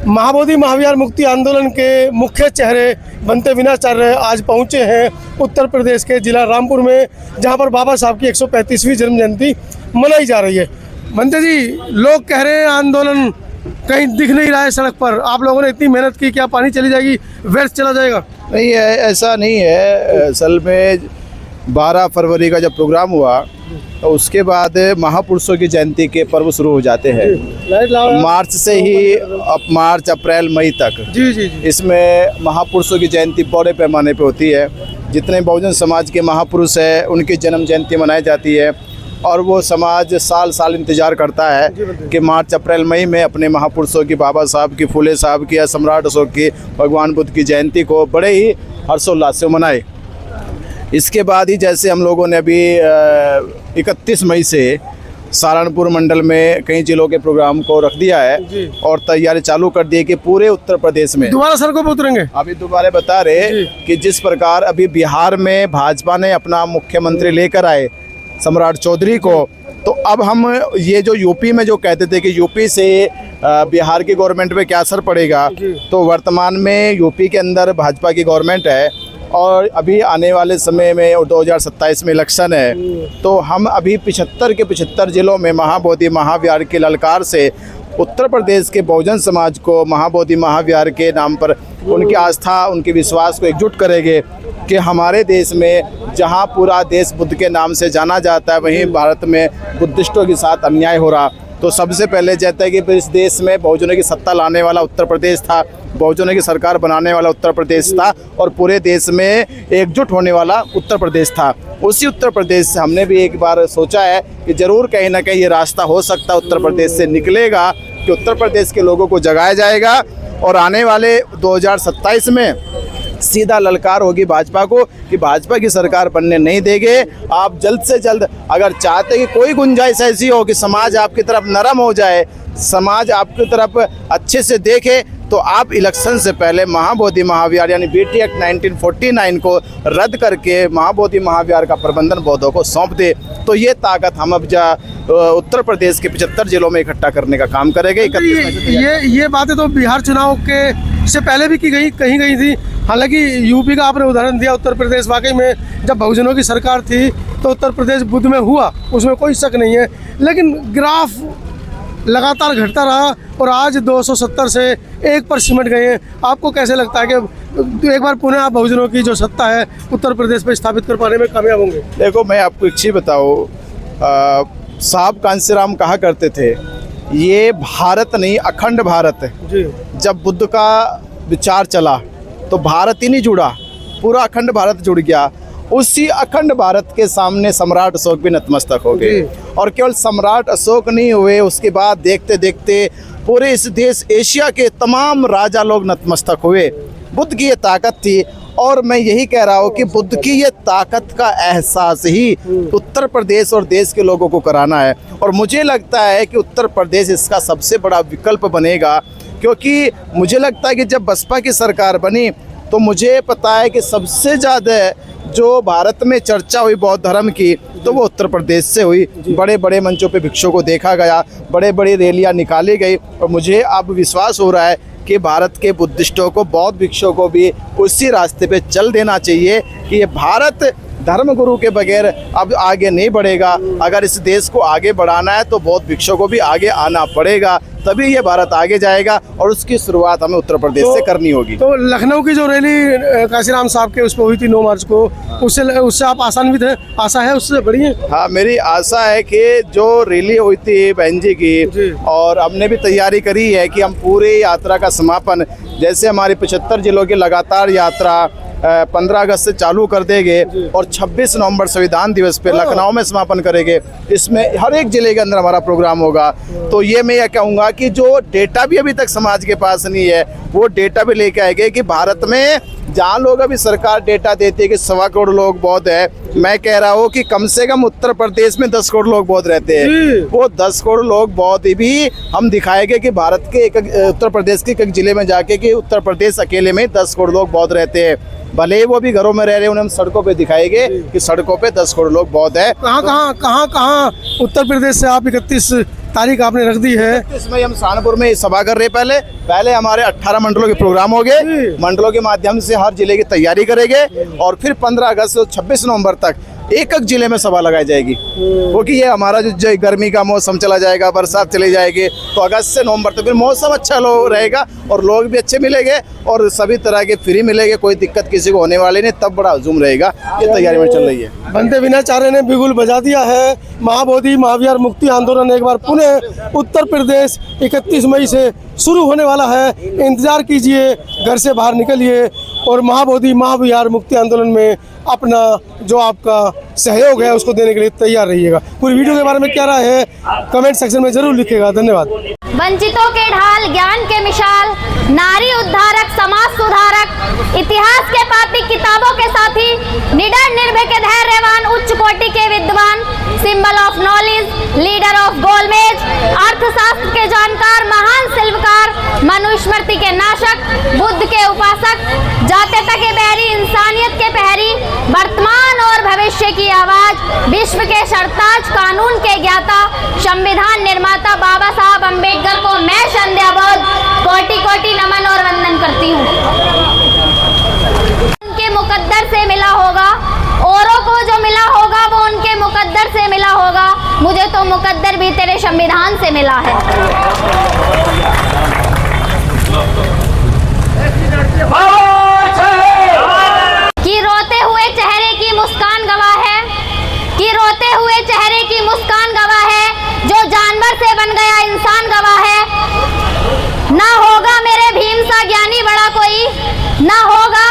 महाबोधि महाविहार मुक्ति आंदोलन के मुख्य चेहरे बनते विनाचार्य आज पहुंचे हैं उत्तर प्रदेश के जिला रामपुर में, जहां पर बाबा साहब की 135वीं जन्म जयंती मनाई जा रही है। बनते जी, लोग कह रहे हैं आंदोलन कहीं दिख नहीं रहा है सड़क पर, आप लोगों ने इतनी मेहनत की, क्या पानी चली जाएगी, व्यर्थ चला जाएगा? नहीं है, ऐसा नहीं है। असल में 12 फरवरी का जब प्रोग्राम हुआ तो उसके बाद महापुरुषों की जयंती के पर्व शुरू हो जाते हैं। मार्च से ही मार्च, अप्रैल, मई तक जी। इसमें महापुरुषों की जयंती बड़े पैमाने पे होती है। जितने बहुजन समाज के महापुरुष हैं उनकी जन्म जयंती मनाई जाती है और वो समाज साल साल इंतज़ार करता है कि मार्च, अप्रैल, मई में अपने महापुरुषों की, बाबा साहब की, फुले साहब की या सम्राट अशोक की, भगवान बुद्ध की जयंती को बड़े ही हर्षोल्लास से मनाए। इसके बाद ही जैसे हम लोगों ने अभी 31 मई से सहारनपुर मंडल में कई जिलों के प्रोग्राम को रख दिया है और तैयारी चालू कर दी है कि पूरे उत्तर प्रदेश में दोबारा सड़कों पर उतरेंगे। अभी दोबारा बता रहे कि जिस प्रकार अभी बिहार में भाजपा ने अपना मुख्यमंत्री लेकर आए सम्राट चौधरी को, तो अब हम ये जो यूपी में जो कहते थे कि यूपी से बिहार की गवर्नमेंट पे क्या असर पड़ेगा, तो वर्तमान में यूपी के अंदर भाजपा की गवर्नमेंट है और अभी आने वाले समय में 2027 में इलेक्शन है। तो हम अभी 75 के 75 जिलों में महाबोधि महाविहार की ललकार से उत्तर प्रदेश के बहुजन समाज को महाबोधि महाविहार के नाम पर उनकी आस्था, उनके विश्वास को एकजुट करेंगे कि हमारे देश में जहां पूरा देश बुद्ध के नाम से जाना जाता है, वहीं भारत में बुद्धिस्टों के साथ अन्याय हो रहा। तो सबसे पहले चाहते हैं कि इस देश में बहुजनों की सत्ता लाने वाला उत्तर प्रदेश था, बहुजनों की सरकार बनाने वाला उत्तर प्रदेश था और पूरे देश में एकजुट होने वाला उत्तर प्रदेश था। उसी उत्तर प्रदेश से हमने भी एक बार सोचा है कि ज़रूर कहीं ना कहीं ये रास्ता हो सकता है, उत्तर प्रदेश से निकलेगा कि उत्तर प्रदेश के लोगों को जगाया जाएगा और आने वाले 2027 में सीधा ललकार होगी भाजपा को कि भाजपा की सरकार बनने नहीं देंगे। आप जल्द से जल्द अगर चाहते कि कोई गुंजाइश ऐसी हो कि समाज आपकी तरफ नरम हो जाए, समाज आपकी तरफ अच्छे से देखे, तो आप इलेक्शन से पहले महाबोधि महाविहार यानी बीटी एक्ट 1949 को रद्द करके महाबोधि महाविहार का प्रबंधन बौद्धों को सौंप दे। तो ये ताकत हम अब उत्तर प्रदेश के 75 जिलों में इकट्ठा करने का काम करेंगे। ये बातें तो बिहार चुनाव के से पहले भी कहीं गई थी। हालांकि यूपी का आपने उदाहरण दिया, उत्तर प्रदेश वाकई में जब बहुजनों की सरकार थी तो उत्तर प्रदेश बुद्ध में हुआ, उसमें कोई शक नहीं है। लेकिन ग्राफ लगातार घटता रहा और आज 270 से 1 पर सिमट गए हैं। आपको कैसे लगता है कि एक बार पुनः आप बहुजनों की जो सत्ता है उत्तर प्रदेश में स्थापित कर पाने में कामयाब होंगे? देखो, मैं आपको एक चीज़ बताऊँ, साहब कांसीराम कहा करते थे ये भारत नहीं अखंड भारत है। जब बुद्ध का विचार चला तो भारत ही नहीं जुड़ा, पूरा अखंड भारत जुड़ गया। उसी अखंड भारत के सामने सम्राट अशोक भी नतमस्तक हो गए और केवल सम्राट अशोक नहीं हुए, उसके बाद देखते देखते पूरे इस देश एशिया के तमाम राजा लोग नतमस्तक हुए। बुद्ध की ये ताकत थी और मैं यही कह रहा हूँ कि बुद्ध की ये ताकत का एहसास ही उत्तर प्रदेश और देश के लोगों को कराना है और मुझे लगता है कि उत्तर प्रदेश इसका सबसे बड़ा विकल्प बनेगा, क्योंकि मुझे लगता है कि जब बसपा की सरकार बनी तो मुझे पता है कि सबसे ज़्यादा जो भारत में चर्चा हुई बौद्ध धर्म की तो वो उत्तर प्रदेश से हुई। बड़े बड़े मंचों पे भिक्षुओं को देखा गया, बड़े बड़ी रैलियां निकाली गई और मुझे अब विश्वास हो रहा है कि भारत के बुद्धिस्टों को, बौद्ध भिक्षुओं को भी उसी रास्ते पे चल देना चाहिए कि ये भारत धर्म गुरु के बगैर अब आगे नहीं बढ़ेगा। अगर इस देश को आगे बढ़ाना है तो बौद्ध भिक्षुओं को भी आगे आना पड़ेगा, तभी ये भारत आगे जाएगा और उसकी शुरुआत हमें उत्तर प्रदेश से करनी होगी। तो लखनऊ की जो रैली कांसीराम साहब के उस पर हुई थी 9 मार्च को, उससे आप आसान्वित हैं? आशा है उससे बड़ी है? हाँ, मेरी आशा है कि जो रैली हुई थी बहन जी की और हमने भी तैयारी करी है कि हम पूरी यात्रा का समापन, जैसे हमारी 75 जिलों की लगातार यात्रा 15 अगस्त से चालू कर देंगे और 26 नवंबर संविधान दिवस पे लखनऊ में समापन करेंगे। इसमें हर एक जिले के अंदर हमारा प्रोग्राम होगा। तो ये मैं ये कहूँगा कि जो डेटा भी अभी तक समाज के पास नहीं है वो डेटा भी लेके आएंगे कि भारत में जहाँ लोग अभी सरकार डेटा देती है कि 1.25 करोड़ लोग बौद्ध है, मैं कह रहा हूँ कि कम से कम उत्तर प्रदेश में 10 करोड़ लोग बौद्ध रहते हैं। वो 10 करोड़ लोग बौद्ध भी हम दिखाएंगे कि भारत के उत्तर प्रदेश के एक जिले में जाके कि उत्तर प्रदेश अकेले में 10 करोड़ लोग बौद्ध रहते हैं। भले वो भी घरों में रह रहे हैं, उन्हें हम सड़कों पे दिखाएंगे कि सड़कों पे 10 करोड़ लोग बौद्ध है। कहाँ उत्तर प्रदेश से आप 31 तारीख आपने रख दी है। इसमें हम सहारनपुर में सभा कर रहे हैं। पहले हमारे 18 मंडलों के प्रोग्राम हो गए, मंडलों के माध्यम से हर जिले की तैयारी करेंगे और फिर 15 अगस्त से 26 नवंबर तक एक जिले में सभा लगाई जाएगी। क्योंकि ये हमारा जो गर्मी का मौसम चला जाएगा, बरसात चली जाएगी, तो अगस्त से नवंबर तक फिर मौसम अच्छा रहेगा और लोग भी अच्छे मिलेंगे और सभी तरह के फ्री मिलेंगे, कोई दिक्कत किसी को होने वाली नहीं, तब बड़ा हुजूम रहेगा। ये तैयारी में चल रही है। बनते विनाचार्य ने बिगुल बजा दिया है। महाबोधि महाविहार मुक्ति आंदोलन एक बार पुनः उत्तर प्रदेश 31 मई से शुरू होने वाला है। इंतजार कीजिए, घर से बाहर निकलिए और महाबोधि महाविहार मुक्ति आंदोलन में अपना जो आपका सहयोग है उसको देने के लिए तैयार रहिएगा। पूरी वीडियो के बारे में क्या राय है कमेंट सेक्शन में जरूर लिखिएगा। धन्यवाद। वंचितों के ढाल, ज्ञान के मिसाल, नारी उद्धारक, समाज सुधारक, इतिहास के पापी, किताबों के साथी, निडर निर्भय के धैर्यवान, उच्च कोटि के विद्वान, symbol of knowledge, leader of गोलमेज, अर्थशास्त्र के जानकार, महान शिल्पकार, मनुस्मृति के नाशक, बुद्ध के उपासक, जातीयता के बैरी, इंसानियत के पहरी, वर्तमान और भविष्य की आवाज, विश्व के सरताज, कानून के ज्ञाता, संविधान निर्माता बाबा साहब अम्बेडकर को मैं संध्या बोध कोटि कोटि नमन और वंदन करती हूँ। उनके मुकद्दर से मिला होगा, औरों को जो मिला होगा वो उनके मुकद्दर से मिला होगा, मुझे तो मुकद्दर भी तेरे संविधान से मिला है। कि रोते हुए चेहरे की मुस्कान गवाह है, कि रोते हुए चेहरे की मुस्कान गवाह है, जो जानवर से बन गया इंसान गवाह है। ना होगा मेरे भीम सा ज्ञानी बड़ा कोई, ना होगा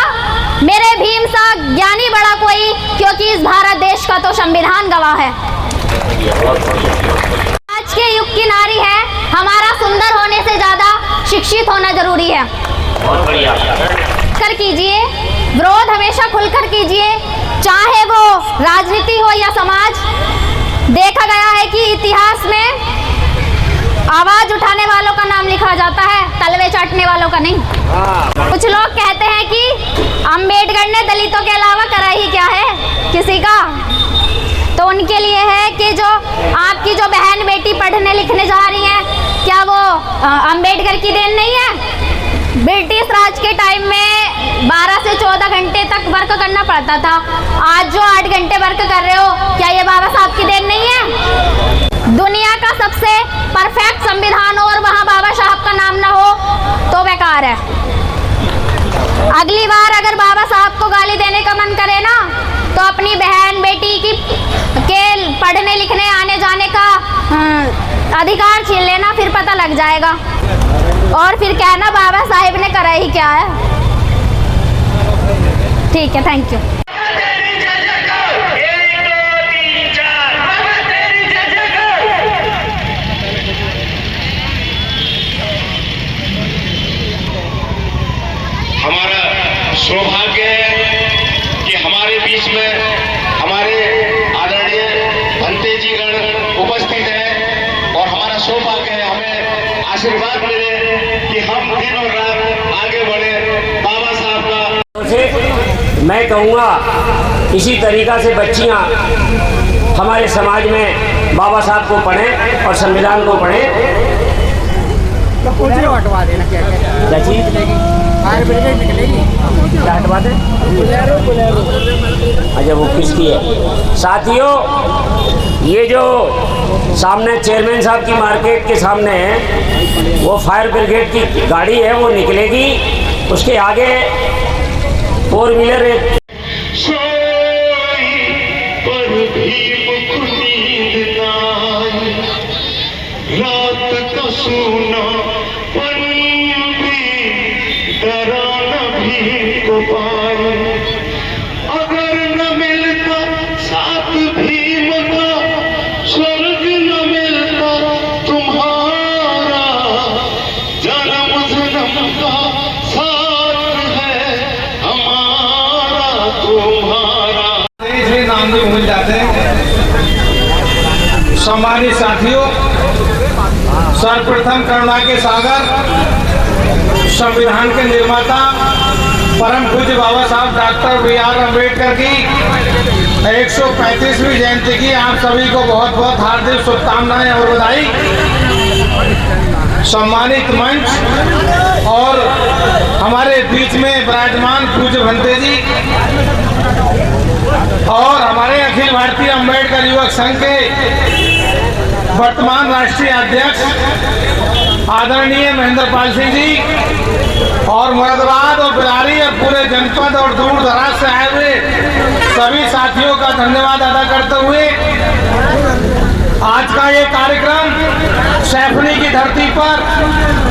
मेरे भीम सा ज्ञानी बड़ा कोई, क्योंकि इस भारत देश का तो संविधान गवाह है। आज के युग की नारी है, हमारा सुंदर होने से ज्यादा शिक्षित होना जरूरी है। कर कीजिए विरोध, हमेशा खुलकर कीजिए, चाहे वो राजनीति हो या समाज। देखा गया है कि इतिहास में आवाज उठाने वालों का नाम लिखा जाता है, तलवे चाटने वालों का नहीं। कुछ लोग कहते हैं कि अंबेडकर ने दलितों के अलावा करा ही क्या है किसी का, तो उनके लिए है कि जो आपकी जो बहन बेटी पढ़ने लिखने जा रही है, क्या वो अंबेडकर की देन नहीं है? ब्रिटिश राज के टाइम में 12 से 14 घंटे तक वर्क करना पड़ता था, आज जो 8 घंटे वर्क कर रहे हो, क्या ये बाबा साहब की देन नहीं है? दुनिया का सबसे परफेक्ट संविधान हो और वहाँ बाबा साहब का नाम ना हो तो बेकार है। अगली बार अगर बाबा साहब को गाली देने का मन करे ना, तो अपनी बहन बेटी के पढ़ने लिखने आने जाने का अधिकार छीन लेना, फिर पता लग जाएगा और फिर कहना बाबा साहिब ने करा ही क्या है। ठीक है, थैंक यू। हमारा सौभाग्य है कि हमारे बीच में हमारे आदरणीय भंते जी गण उपस्थित हैं और हमारा सौभाग्य है हमें आशीर्वाद मिले कि हम दिन और रात आगे बढ़े बाबा साहब का। मैं कहूँगा इसी तरीक़ा से बच्चियाँ हमारे समाज में बाबा साहब को पढ़ें और संविधान को पढ़ें। हटवा देना क्या चीज़ फायर ब्रिगेड निकलेगी, क्या हटवा दें? अच्छा, वो किसकी है? साथियों, ये जो सामने चेयरमैन साहब की मार्केट के सामने है, वो फायर ब्रिगेड की गाड़ी है, वो निकलेगी। उसके आगे 4 व्हीलर है। रात का सोना पन भी डराना भी को पाए, अगर न मिलता साथ भीम का, स्वर्ग न मिलता तुम्हारा, जन्म जन्म का साथ है हमारा तुम्हारा। इसलिए नाम भी भूल जाते हैं। सम्मानित साथियों, सर्वप्रथम करुणा के सागर, संविधान के निर्माता परम पूज्य बाबा साहब डॉक्टर बी आर अम्बेडकर की 135वीं जयंती की आप सभी को बहुत बहुत हार्दिक शुभकामनाएं और बधाई। सम्मानित मंच और हमारे बीच में विराजमान पूज्य भंते जी और हमारे अखिल भारतीय अम्बेडकर युवक संघ के वर्तमान राष्ट्रीय अध्यक्ष आदरणीय महेंद्र पाल सिंह जी और मुरादाबाद और बिलारी और पूरे जनपद और दूर दराज से आए हुए सभी साथियों का धन्यवाद अदा करते हुए आज का ये कार्यक्रम सैफनी की धरती पर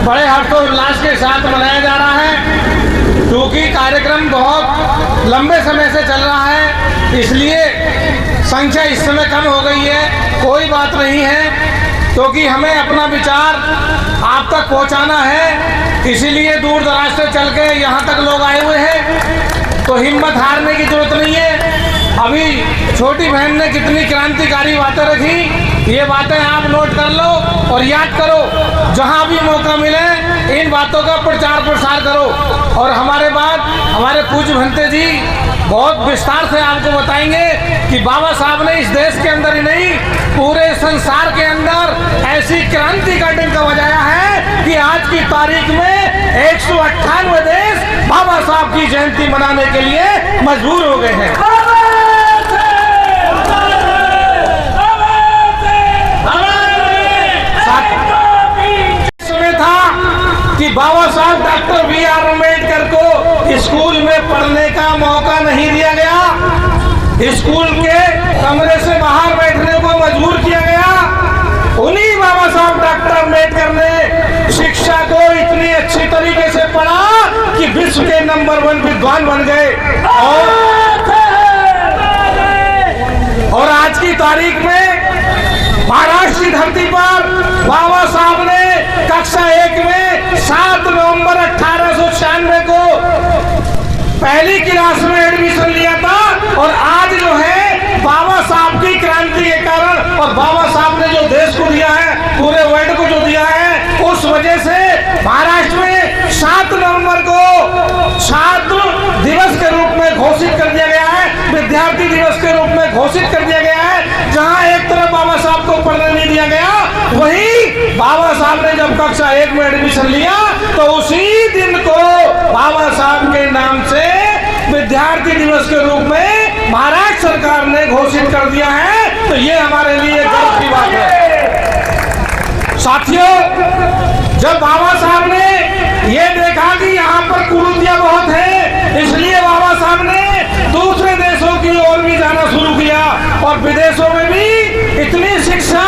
बड़े हर्षोल्लास के साथ मनाया जा रहा है। क्योंकि कार्यक्रम बहुत लंबे समय से चल रहा है, इसलिए संख्या इस समय कम हो गई है। कोई बात नहीं है, क्योंकि हमें अपना विचार आप तक पहुंचाना है, इसीलिए दूर दराज से चल के यहाँ तक लोग आए हुए हैं। तो हिम्मत हारने की जरूरत नहीं है। अभी छोटी बहन ने कितनी क्रांतिकारी बातें रखी, ये बातें आप नोट कर लो और याद करो। जहाँ भी मौका मिले इन बातों का प्रचार प्रसार करो। और हमारे बाद हमारे पूज्य भंते जी बहुत विस्तार से आपको बताएंगे कि बाबा साहब ने इस देश के अंदर ही नहीं पूरे संसार के अंदर ऐसी क्रांति का डंका बजाया है कि आज की तारीख में 198 देश बाबा साहब की जयंती मनाने के लिए मजबूर हो गए हैं। समय था कि बाबा साहब डॉक्टर B.R. अम्बेडकर को स्कूल में पढ़ने का मौका नहीं दिया गया, स्कूल के कमरे से बाहर बैठने को मजबूर किया गया। उन्हीं बाबा साहब डॉक्टर अम्बेडकर ने शिक्षा को इतनी अच्छी तरीके से पढ़ा कि विश्व के नंबर 1 विद्वान बन गए। और आज की तारीख में महाराष्ट्र की धरती पर बाबा साहब ने कक्षा 1 में 7 नवंबर 1896 को पहली क्लास में एडमिशन लिया था। और आज जो है बाबा साहब की क्रांति के कारण और बाबा साहब ने जो देश को दिया है, पूरे वर्ल्ड को जो दिया है, उस वजह से महाराष्ट्र में 7 नवंबर को छात्र दिवस के रूप में घोषित कर दिया गया है, विद्यार्थी दिवस के रूप में घोषित कर दिया गया है। जहां एक तरफ बाबा साहब को पढ़ने नहीं दिया गया, वहीं बाबा साहब ने जब कक्षा 1 में एडमिशन लिया तो उसी दिन को बाबा साहब के नाम से विद्यार्थी दिवस के रूप में महाराष्ट्र सरकार ने घोषित कर दिया है। तो ये हमारे लिए गर्व की बात है। साथियों, जब बाबा साहब ने ये देखा कि यहाँ पर कुरीतियां बहुत है, इसलिए बाबा साहब ने दूसरे देशों की ओर भी जाना शुरू किया और विदेशों में भी इतनी शिक्षा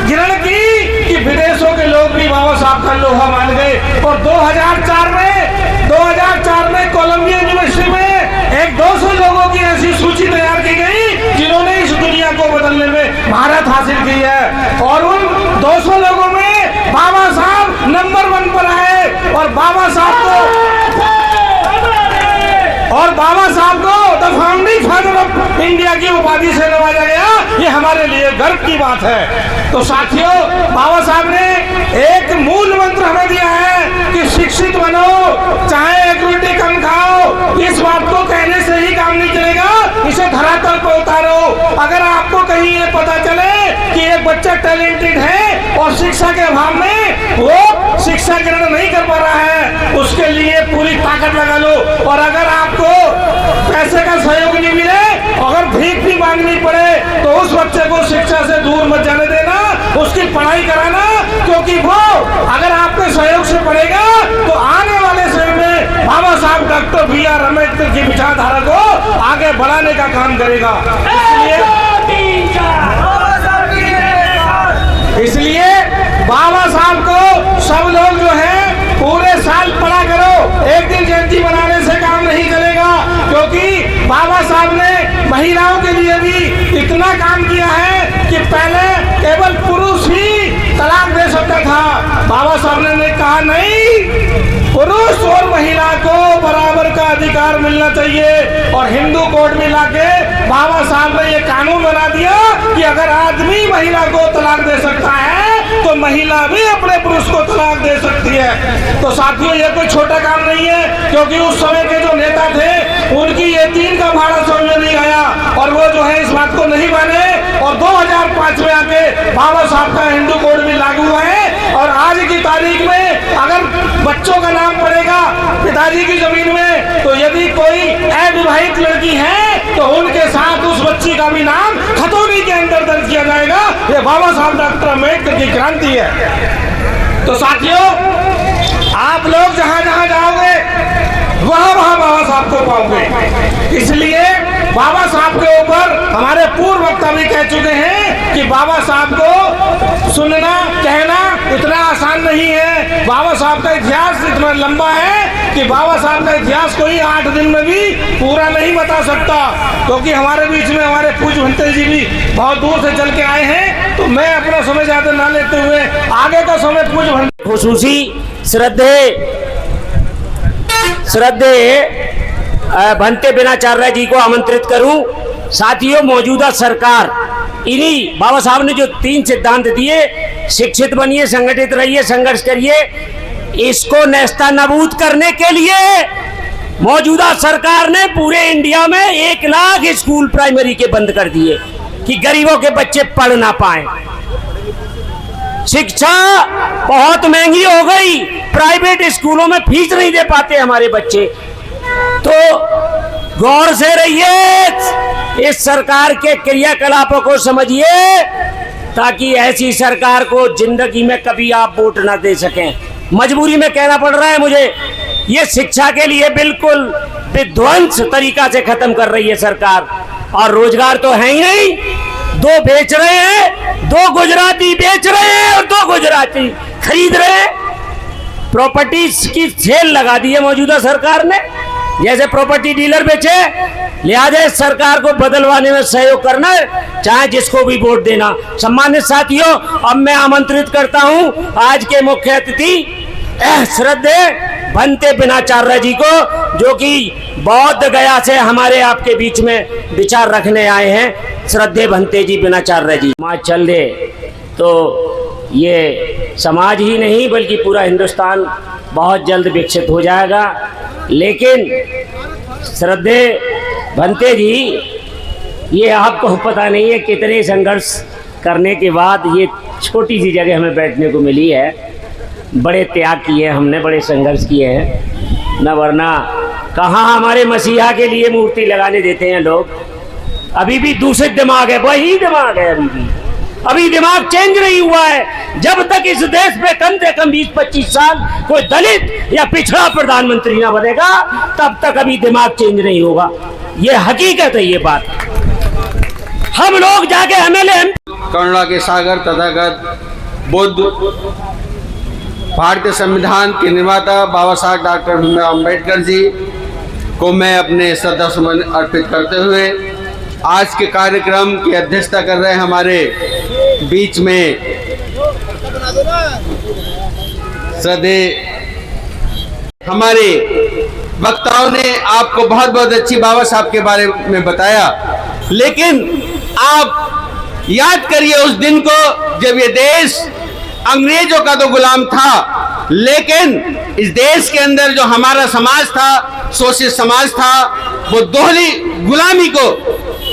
ग्रहण की कि विदेशों के लोग भी बाबा साहब का लोहा मान गए। और 2004 में कोलंबिया यूनिवर्सिटी में एक 200 लोगों की ऐसी सूची तैयार की गई जिन्होंने इस दुनिया को बदलने में महारत हासिल की है। और उन 200 लोगों में बाबा साहब नंबर 1 पर आए और बाबा साहब को the founding father of India की उपाधि से नवाजा गया। ये हमारे लिए गर्व की बात है। तो साथियों, बाबा साहब ने एक मूल मंत्र हमें दिया है कि शिक्षित बनो, चाहे एक रोटी कम खाओ। इस बात को कहने से ही काम नहीं चलेगा, इसे धरातल पर उतारो। अगर आपको कहीं ये पता चले कि एक बच्चा टैलेंटेड है और शिक्षा के अभाव में वो शिक्षा ग्रहण नहीं कर पा रहा है, उसके लिए पूरी ताकत लगा लो। और अगर आपको पैसे का सहयोग नहीं मिले, अगर भीख भी मांगनी पड़े, तो उस बच्चे को शिक्षा से दूर मत जाने देना, उसकी पढ़ाई कराना। क्योंकि वो अगर आपके सहयोग से पढ़ेगा तो आने वाले समय में बाबा साहब डॉक्टर B.R. अम्बेडकर की विचारधारा को आगे बढ़ाने का काम करेगा। इसलिए बाबा साहब को सब लोग जो है पूरे साल पढ़ा करो, एक दिन जयंती मनाने से काम नहीं चलेगा। क्योंकि बाबा साहब ने महिलाओं के लिए भी इतना काम किया है कि पहले केवल पुरुष ही तलाक दे सकता था। बाबा साहब ने कहा नहीं, पुरुष और महिला को बराबर का अधिकार मिलना चाहिए। और हिंदू कोड में लाके बाबा साहब ने ये कानून बना दिया कि अगर आदमी महिला को तलाक दे सकता है तो महिला भी अपने पुरुष को तलाक दे सकती है। तो साथियों, ये कोई छोटा काम नहीं है, क्योंकि उस समय के जो नेता थे उनकी ये 3 का भाड़ा समझ में नहीं आया और वो जो है इस समाज में आके बाबा साहब का हिंदू कोड भी लागू है। और आज की तारीख में अगर बच्चों का नाम पड़ेगा पिताजी की जमीन में, तो यदि कोई अविवाहित लड़की है तो उनके साथ उस बच्ची का भी नाम खतौनी के अंदर दर्ज किया जाएगा। ये बाबा साहब डॉक्टर अम्बेडकर की क्रांति है। तो साथियों, आप लोग जहां जहां जाओगे वहां वहां बाबा साहब को पाओगे। इसलिए बाबा साहब के ऊपर हमारे पूर्व वक्ता भी कह चुके हैं कि बाबा साहब को सुनना कहना इतना आसान नहीं है। बाबा साहब का इतिहास इतना लंबा है कि बाबा साहब का इतिहास कोई 8 दिन में भी पूरा नहीं बता सकता, क्योंकि हमारे बीच में हमारे पूज्य भंते जी भी बहुत दूर से चल के आए हैं। तो मैं अपना समय ज्यादा ना लेते हुए आगे का समय पूज्य भंते खुसूसी श्रद्धेय भंते बिनाचार्य जी को आमंत्रित करूं। साथियों, मौजूदा सरकार इन्हीं बाबा साहब ने जो 3 सिद्धांत दिए, शिक्षित बनिए, संगठित रहिए, संघर्ष करिए, इसको नेस्ता नाबूद करने के लिए मौजूदा सरकार ने पूरे इंडिया में 1 लाख स्कूल प्राइमरी के बंद कर दिए कि गरीबों के बच्चे पढ़ ना पाए। शिक्षा बहुत महंगी हो गई, प्राइवेट स्कूलों में फीस नहीं दे पाते हमारे बच्चे। तो गौर से रहिए, इस सरकार के क्रियाकलापों को समझिए, ताकि ऐसी सरकार को जिंदगी में कभी आप वोट ना दे सकें। मजबूरी में कहना पड़ रहा है मुझे, ये शिक्षा के लिए बिल्कुल विध्वंस तरीका से खत्म कर रही है सरकार। और रोजगार तो है ही नहीं, 2 बेच रहे हैं, 2 गुजराती बेच रहे हैं और 2 गुजराती खरीद रहे हैं। प्रॉपर्टीज की सेल लगा दी है मौजूदा सरकार ने, जैसे प्रॉपर्टी डीलर बेचे। लिहाजा इस सरकार को बदलवाने में सहयोग करना, चाहे जिसको भी वोट देना। सम्मानित साथियों, अब मैं आमंत्रित करता हूं आज के मुख्य अतिथि श्रद्धेय भंते बिनाचार्य जी को, जो कि बौद्ध गया से हमारे आपके बीच में विचार रखने आए हैं। श्रद्धेय भंते जी बिनाचार्य जी। समाज चल दे तो ये समाज ही नहीं बल्कि पूरा हिंदुस्तान बहुत जल्द विकसित हो जाएगा। लेकिन श्रद्धेय भंते जी, ये आपको पता नहीं है कितने संघर्ष करने के बाद ये छोटी सी जगह हमें बैठने को मिली है। बड़े त्याग किए हमने, बड़े संघर्ष किए हैं, न वरना कहाँ हमारे मसीहा के लिए मूर्ति लगाने देते हैं लोग। अभी भी दूसरे दिमाग है, वही दिमाग है अभी दिमाग चेंज नहीं हुआ है। जब तक इस देश में कम से कम 20-25 साल कोई दलित या पिछड़ा प्रधानमंत्री ना बनेगा, तब तक अभी दिमाग चेंज नहीं होगा। ये हकीकत है, ये बात। हम लोग जाके एमएलए करुणा के सागर तथागत बुद्ध, भारतीय संविधान के निर्माता बाबा साहब डॉक्टर भीमराव अम्बेडकर जी को मैं अपने श्रद्धा सुमन अर्पित करते हुए आज के कार्यक्रम की अध्यक्षता कर रहे हमारे बीच में श्रद्धेय हमारे वक्ताओं ने आपको बहुत बहुत अच्छी बाबा साहब के बारे में बताया। लेकिन आप याद करिए उस दिन को जब ये देश अंग्रेजों का तो गुलाम था, लेकिन इस देश के अंदर जो हमारा समाज था, सोशलिस्ट समाज था, वो दोहरी गुलामी को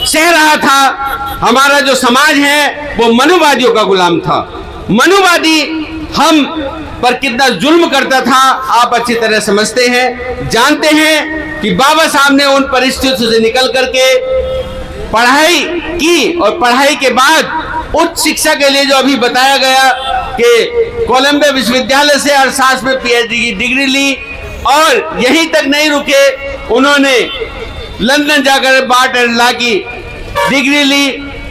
सह रहा था। हमारा जो समाज है वो मनुवादियों का गुलाम था। मनुवादी हम पर कितना जुल्म करता था आप अच्छी तरह समझते हैं, जानते हैं कि बाबा साहब ने उन परिस्थितियों से निकल करके पढ़ाई की और पढ़ाई के बाद उच्च शिक्षा के लिए जो अभी बताया गया कि कोलंबिया विश्वविद्यालय से अर्थशास्त्र में पीएचडी की डिग्री ली और यहीं तक नहीं रुके, उन्होंने लंदन जाकर बार्ट एंड लॉ की डिग्री ली।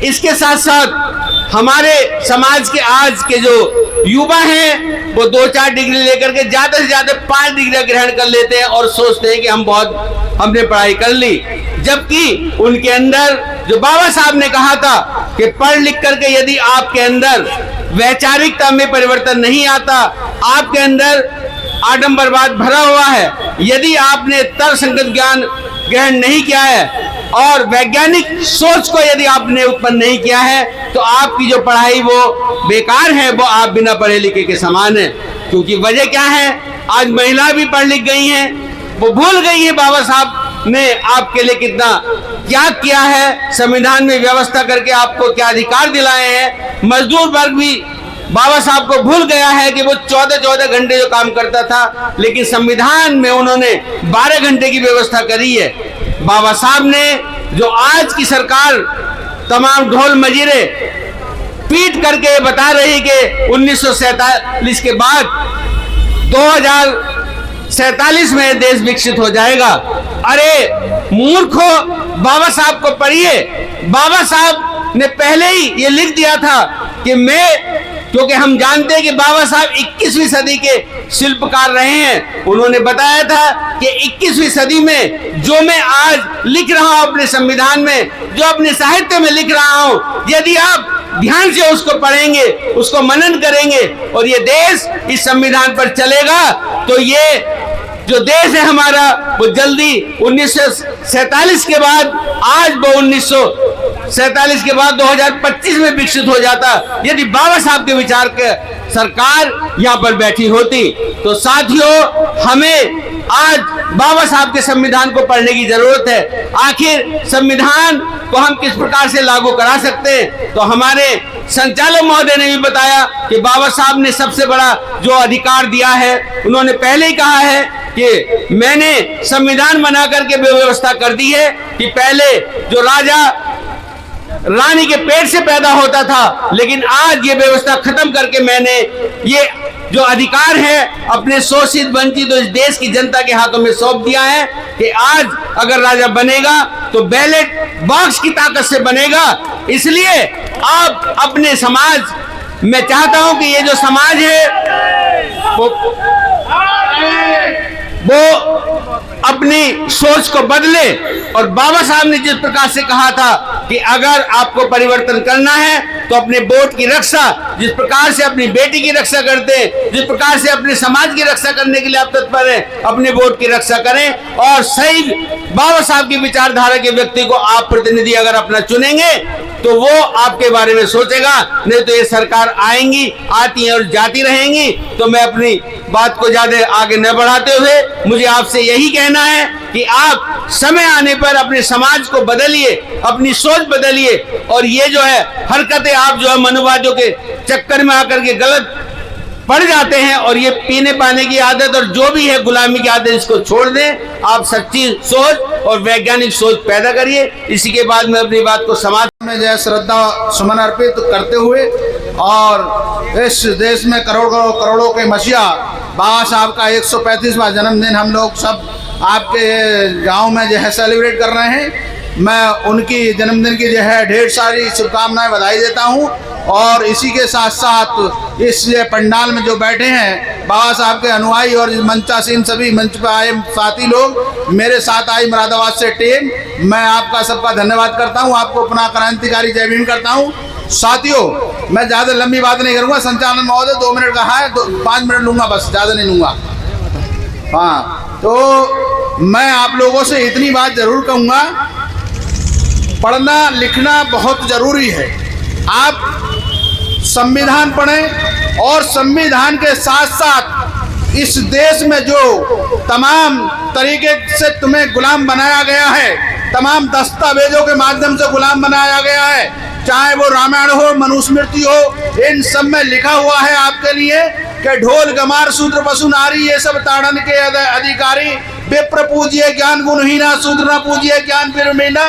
इसके साथ साथ हमारे समाज के आज के जो युवा हैं वो 2-4 डिग्री लेकर के ज्यादा से ज्यादा 5 डिग्री ग्रहण कर लेते हैं और सोचते हैं कि हमने पढ़ाई कर ली, जबकि उनके अंदर जो बाबा साहब ने कहा था कि पढ़ लिख करके यदि आपके अंदर वैचारिकता में परिवर्तन नहीं आता, आपके अंदर आडंबरवाद भरा हुआ है, यदि आपने तर्कसंगत ज्ञान ग्रहण नहीं किया है और वैज्ञानिक सोच को यदि आपने उत्पन्न नहीं किया है, तो आपकी जो पढ़ाई वो बेकार है, वो आप बिना पढ़े लिखे के समान है। क्योंकि वजह क्या है, आज महिला भी पढ़ लिख गई हैं, वो भूल गई है बाबा साहब ने आपके लिए कितना क्या किया है, संविधान में व्यवस्था करके आपको क्या अधिकार दिलाए हैं। मजदूर वर्ग भी बाबा साहब को भूल गया है कि वो 14-14 घंटे जो काम करता था, लेकिन संविधान में उन्होंने 12 घंटे की व्यवस्था करी है। बाबा साहब ने जो आज की सरकार तमाम ढोल मजीरे पीट करके बता रही कि 1947 के बाद 2047 में देश विकसित हो जाएगा। अरे मूर्खो, बाबा साहब को पढ़िए। बाबा साहब ने पहले ही ये लिख दिया था कि क्योंकि हम जानते हैं कि बाबा साहब 21वीं सदी के शिल्पकार रहे हैं। उन्होंने बताया था कि 21वीं सदी में जो मैं आज लिख रहा हूं अपने संविधान में, जो अपने साहित्य में लिख रहा हूं, यदि आप ध्यान से उसको पढ़ेंगे, उसको मनन करेंगे और ये देश इस संविधान पर चलेगा, तो ये जो देश है हमारा वो जल्दी 1947 के बाद आज वो 1947 के बाद 2025 में विकसित हो जाता, यदि बाबा साहब के विचार के सरकार यहाँ पर बैठी होती। तो साथियों, हमें आज बाबा साहब के संविधान को पढ़ने की जरूरत है। आखिर संविधान को हम किस प्रकार से लागू करा सकते हैं, तो हमारे संचालक महोदय ने भी बताया कि बाबा साहब ने सबसे बड़ा जो अधिकार दिया है, उन्होंने पहले ही कहा है कि मैंने संविधान बना करके व्यवस्था कर दी है कि पहले जो राजा रानी के पेट से पैदा होता था, लेकिन आज ये व्यवस्था खत्म करके मैंने ये जो अधिकार है अपने शोषित वंचित तो इस देश की जनता के हाथों में सौंप दिया है कि आज अगर राजा बनेगा तो बैलेट बॉक्स की ताकत से बनेगा। इसलिए आप अपने समाज, मैं चाहता हूं कि ये जो समाज है वो अपनी सोच को बदले। और बाबा साहब ने जिस प्रकार से कहा था कि अगर आपको परिवर्तन करना है तो अपने वोट की रक्षा, जिस प्रकार से अपनी बेटी की रक्षा करते हैं, जिस प्रकार से अपने समाज की रक्षा करने के लिए आप तत्पर हैं, अपने वोट की रक्षा करें और सही बाबा साहब की विचारधारा के व्यक्ति को आप प्रतिनिधि अगर अपना चुनेंगे तो वो आपके बारे में सोचेगा। नहीं तो ये सरकार आएंगी, आती है और जाती रहेंगी। तो मैं अपनी बात को ज्यादा आगे न बढ़ाते हुए मुझे आपसे यही कहना है कि आप समय आने पर अपने समाज को बदलिए, अपनी सोच बदलिए और ये जो है हरकतें आप जो है मनुवादियों के चक्कर में आकर के गलत पड़ जाते हैं और ये पीने पाने की आदत और जो भी है गुलामी की आदत, इसको छोड़ दें। आप सच्ची सोच और वैज्ञानिक सोच पैदा करिए। इसी के बाद मैं अपनी बात को समाज में जय श्रद्धा सुमन अर्पित करते हुए और इस देश में करोड़ों के मसीहा बाबा साहब का 135वां जन्मदिन हम लोग सब आपके गांव में जो है सेलिब्रेट कर रहे हैं। मैं उनकी जन्मदिन की जो है ढेर सारी शुभकामनाएं बधाई देता हूं और इसी के साथ साथ इस पंडाल में जो बैठे हैं बाबा साहब के अनुयायी और मंचासीन सभी मंच पर आए साथी लोग, मेरे साथ आई मुरादाबाद से टीम, मैं आपका सबका धन्यवाद करता हूं, आपको पुनः क्रांतिकारी जय भीम करता हूं। साथियों, मैं ज़्यादा लंबी बात नहीं करूंगा, संचालन महोदय 2 मिनट का है, 5 मिनट लूंगा बस, ज़्यादा नहीं लूंगा। हाँ, तो मैं आप लोगों से इतनी बात जरूर कहूँगा, पढ़ना लिखना बहुत ज़रूरी है। आप संविधान पढ़ें और संविधान के साथ साथ इस देश में जो तमाम तरीके से तुम्हें गुलाम बनाया गया है, तमाम दस्तावेजों के माध्यम से गुलाम बनाया गया है, चाहे वो रामायण हो, मनुस्मृति हो, इन सब में लिखा हुआ है आपके लिए कि ढोल गमार शूद्र पशु नारी ये सब ताड़न के अधिकारी, विप्र पूजिए ज्ञान गुणहीना, शूद्र न पूजिए ज्ञान विरमीना।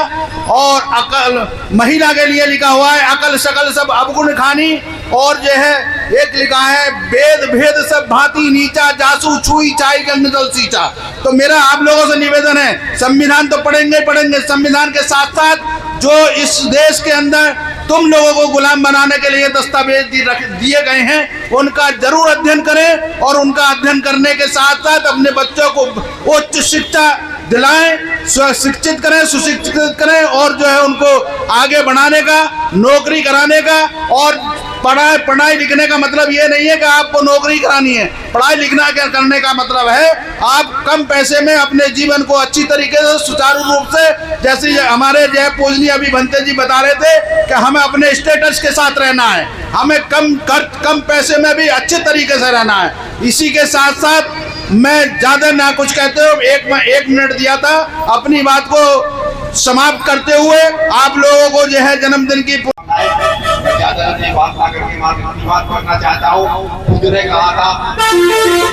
और अकल महिला के लिए लिखा हुआ है अकल शकल सब अवगुण खानी। और जो है एक लिखा है वेद भेद सब भांति नीचा, जासू छुई चाई गंग जल सींचा। तो मेरा आप लोगों से निवेदन है, संविधान तो पढ़ेंगे पढ़ेंगे, संविधान के साथ साथ जो इस देश के अंदर तुम लोगों को गुलाम बनाने के लिए दस्तावेज दिए गए हैं उनका जरूर अध्ययन करें और उनका अध्ययन करने के साथ साथ अपने बच्चों को उच्च शिक्षा दिलाएं, शिक्षित करें, सुशिक्षित करें और जो है उनको आगे बढ़ाने का, नौकरी कराने का। और पढ़ाई लिखने का मतलब ये नहीं है कि आपको नौकरी करानी है, पढ़ाई लिखना करने का मतलब है आप कम पैसे में अपने जीवन को अच्छी तरीके से सुचारू रूप से, जैसे हमारे जय पूजनीय अभी भंते जी बता रहे थे कि हमें अपने स्टेटस के साथ रहना है, हमें कम पैसे में भी अच्छे तरीके से रहना है। इसी के साथ साथ मैं ज्यादा ना कुछ कहते हो, एक मिनट दिया था अपनी बात को समाप्त करते हुए आप लोगों को जो है जन्मदिन की ज्यादा नहीं बात आकर के बात करना चाहता हूँ। खुद ने कहा था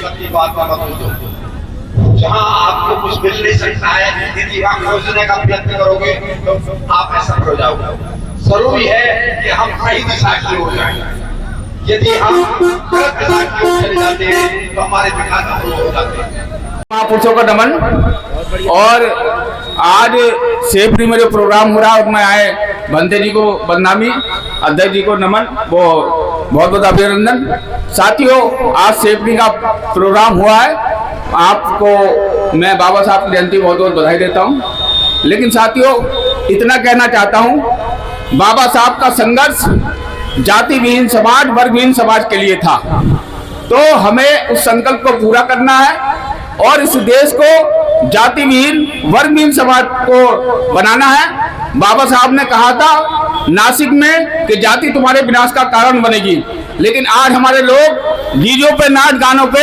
अपनी बात का मत दो, जहाँ आपको कुछ मिल नहीं सकता है यदि आप खोजने का प्रयत्न करोगे तो आप ऐसा हो जाओगे। जरूरी है कि हम सही दिशा की ओर जाएं। यदि हम गलत दिशा की ओर चले जाते हैं तो हमारे विकास अवरुद्ध हो जाते हैं। महापुरुषों का नमन। और आज सेफ्री में जो प्रोग्राम हो रहा है उसमें आए भंते जी को बदनामी, अध्यक्ष जी को नमन, वो बहुत बहुत अभिनंदन। साथियों, आज सेफ्री का प्रोग्राम हुआ है, आपको मैं बाबा साहब की जयंती बहुत बहुत बधाई देता हूँ। लेकिन साथियों, इतना कहना चाहता हूँ, बाबा साहब का संघर्ष जाति विहीन समाज, वर्ग विहीन समाज के लिए था। तो हमें उस संकल्प को पूरा करना है और इस देश को जाति विहीन, वर्ग विहीन समाज को बनाना है। बाबा साहब ने कहा था नासिक में कि जाति तुम्हारे विनाश का कारण बनेगी, लेकिन आज हमारे लोग डीजों पे, नाच गानों पे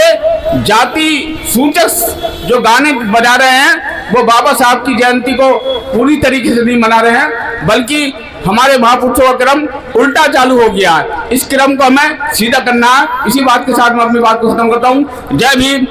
जाति सूचक जो गाने बजा रहे हैं वो बाबा साहब की जयंती को पूरी तरीके से नहीं मना रहे हैं, बल्कि हमारे महापुरुषों का क्रम उल्टा चालू हो गया है। इस क्रम को हमें सीधा करना है। इसी बात के साथ मैं अपनी बात को खत्म करता हूँ। जय भीम,